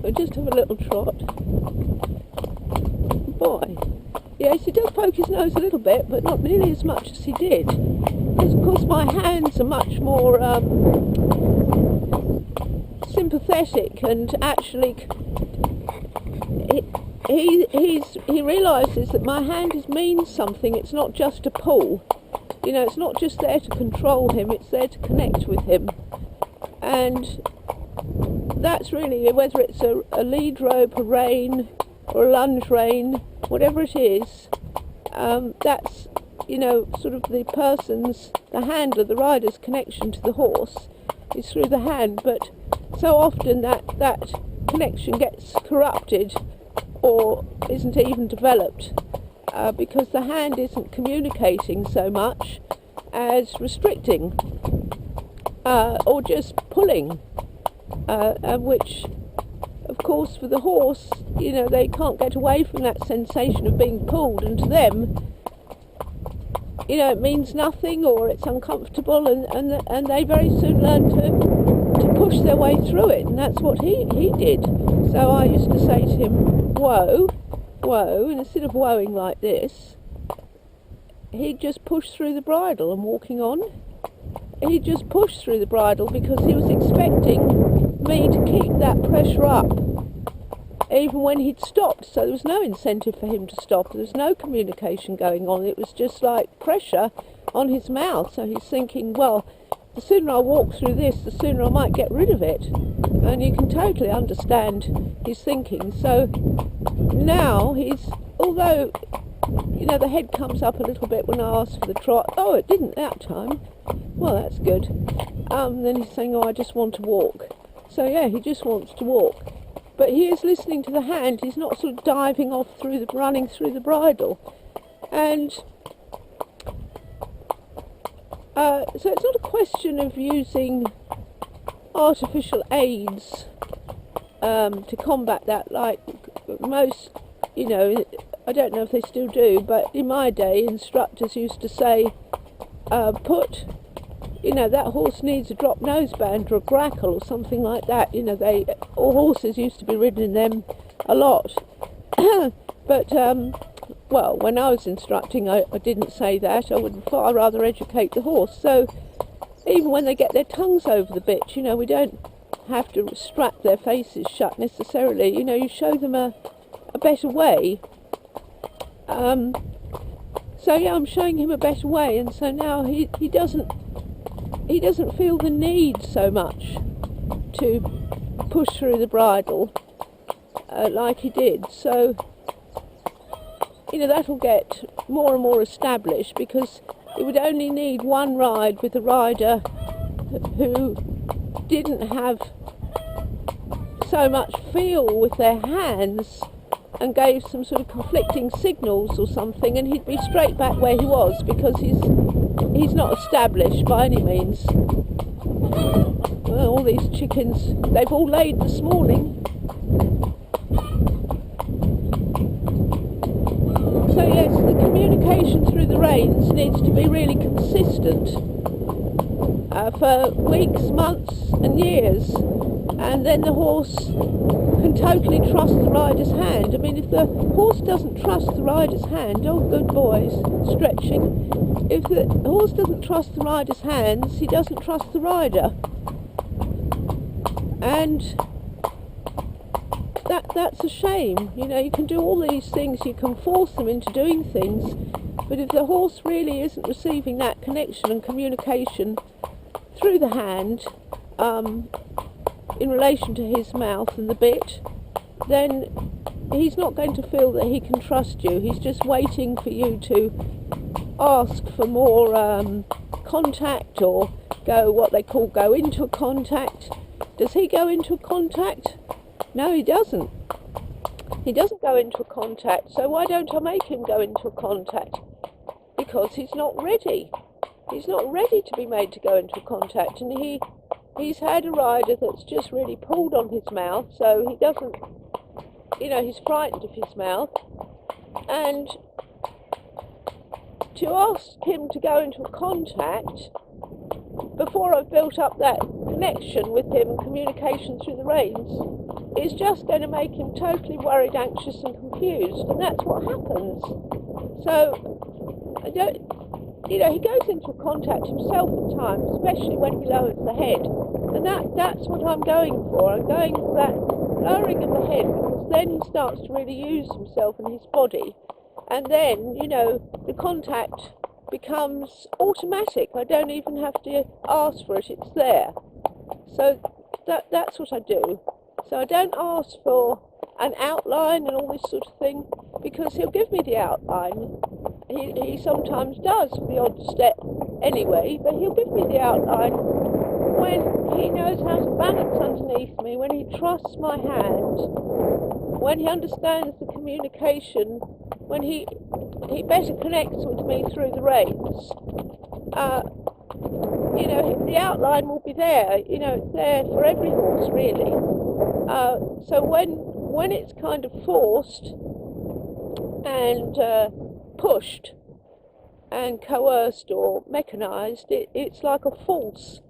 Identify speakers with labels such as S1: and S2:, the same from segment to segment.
S1: We'll just have a little trot. Boy. Yes, he does poke his nose a little bit, but not nearly as much as he did. Because, of course, my hands are much more sympathetic, and actually he realises that my hand means something. It's not just a pull. You know, it's not just there to control him, it's there to connect with him. And that's really, whether it's a lead rope, a rein, or a lunge rein, whatever it is, that's, you know, sort of the handler, the rider's connection to the horse is through the hand. But so often that connection gets corrupted or isn't even developed because the hand isn't communicating so much as restricting or just pulling, which of course for the horse, you know, they can't get away from that sensation of being pulled, and to them, you know, it means nothing or it's uncomfortable, and they very soon learn to push their way through it, and that's what he did. So I used to say to him, whoa, whoa, and instead of whoaing like this, he'd just push through the bridle and walking on. He'd just push through the bridle because he was expecting me to keep that pressure up even when he'd stopped. So there was no incentive for him to stop. There was no communication going on. It was just like pressure on his mouth. So he's thinking, well, the sooner I walk through this, the sooner I might get rid of it. And you can totally understand his thinking. So now although, you know, the head comes up a little bit when I ask for the trot. Oh, it didn't that time. Well, that's good. Then he's saying, oh, I just want to walk. So yeah, he just wants to walk. But he is listening to the hand. He's not sort of diving off running through the bridle. And so it's not a question of using artificial aids to combat that, like most, you know, I don't know if they still do, but in my day instructors used to say, you know, that horse needs a drop noseband or a grackle or something like that. You know, all horses used to be ridden in them a lot. But, well, when I was instructing, I didn't say that. I would far rather educate the horse. So even when they get their tongues over the bit, you know, we don't have to strap their faces shut necessarily. You know, you show them a better way. So yeah, I'm showing him a better way, and so now he doesn't feel the need so much to push through the bridle like he did. So, you know, that'll get more and more established, because it would only need one ride with a rider who didn't have so much feel with their hands and gave some sort of conflicting signals or something, and he'd be straight back where he was, because he's not established by any means. Well, all these chickens, they've all laid this morning. So yes, the communication through the reins needs to be really consistent for weeks, months and years, and then the horse can totally trust the rider's hand. I mean, if the horse doesn't trust the rider's hand, oh good boys, stretching, if the horse doesn't trust the rider's hands, he doesn't trust the rider. And that's a shame. You know, you can do all these things, you can force them into doing things, but if the horse really isn't receiving that connection and communication through the hand, in relation to his mouth and the bit, then he's not going to feel that he can trust you. He's just waiting for you to ask for more contact, or what they call go into a contact. Does he go into a contact? No, he doesn't. He doesn't go into a contact. So why don't I make him go into a contact? Because he's not ready. He's not ready to be made to go into a contact, and he's had a rider that's just really pulled on his mouth, so he doesn't, you know, he's frightened of his mouth. And to ask him to go into a contact before I've built up that connection with him, communication through the reins, is just going to make him totally worried, anxious and confused, and that's what happens. So, I don't, he goes into contact himself at times, especially when he lowers the head, and that's what I'm going for. I'm going for that lowering of the head, because then he starts to really use himself and his body, and then, the contact becomes automatic. I don't even have to ask for it, it's there. So that's what I do. So I don't ask for an outline and all this sort of thing, because he'll give me the outline. He sometimes does for the odd step anyway, but he'll give me the outline when he knows how to balance underneath me, when he trusts my hand, when he understands the communication, when he better connects with me through the reins. The outline will be there. It's there for every horse, really. So when it's kind of forced and pushed and coerced or mechanised, it's like a false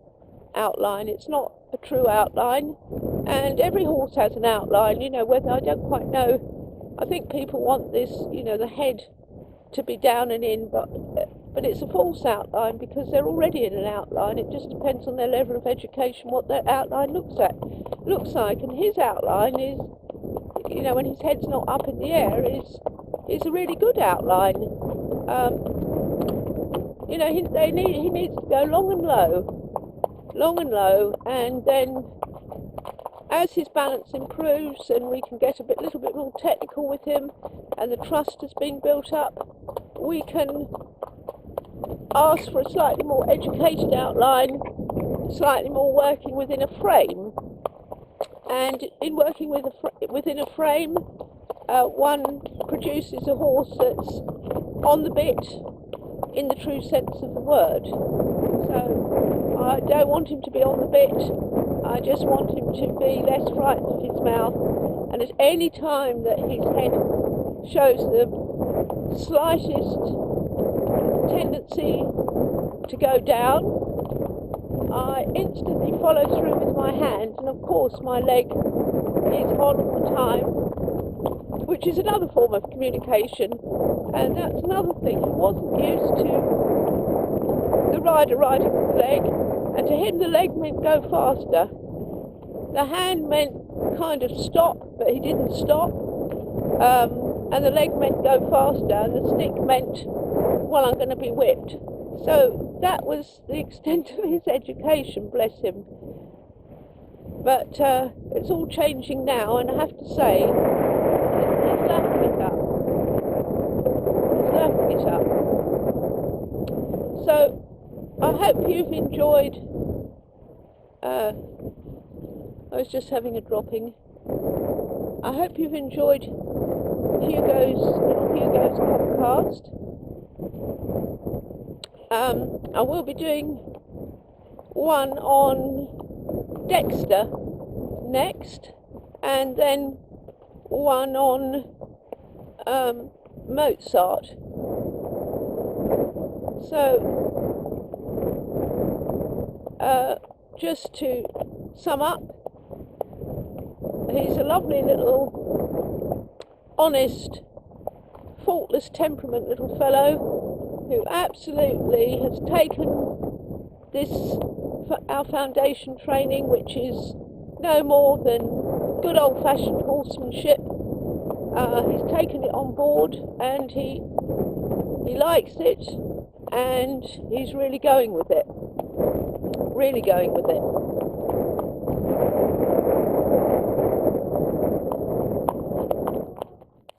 S1: outline. It's not a true outline, and every horse has an outline. Whether, I don't quite know. I think people want this, the head to be down and in, but it's a false outline, because they're already in an outline. It just depends on their level of education what their outline looks like. And his outline is, when his head's not up in the air, is a really good outline. He needs to go long and low, and then as his balance improves and we can get a little bit more technical with him, and the trust has been built up, we can ask for a slightly more educated outline, slightly more working within a frame. And in working within a frame, one produces a horse that's on the bit in the true sense of the word. So I don't want him to be on the bit, I just want him to be less frightened of his mouth, and at any time that his head shows the slightest tendency to go down, I instantly follow through with my hand, and of course my leg is on all the time, which is another form of communication. And that's another thing. He wasn't used to the rider riding with the leg, and to him the leg meant go faster. The hand meant kind of stop, but he didn't stop. And the leg meant go faster, and the stick meant, well, I'm going to be whipped. So that was the extent of his education, bless him. But it's all changing now, and I have to say, he's lapping it up. He's lapping it up. So I hope you've enjoyed. I was just having a dropping. I hope you've enjoyed Hugo's CobCast. I will be doing one on Dexter next, and then one on Mozart. So just to sum up, he's a lovely little, honest, faultless temperament little fellow who absolutely has taken this, our foundation training, which is no more than good old-fashioned horsemanship. He's taken it on board, and he likes it, and he's really going with it.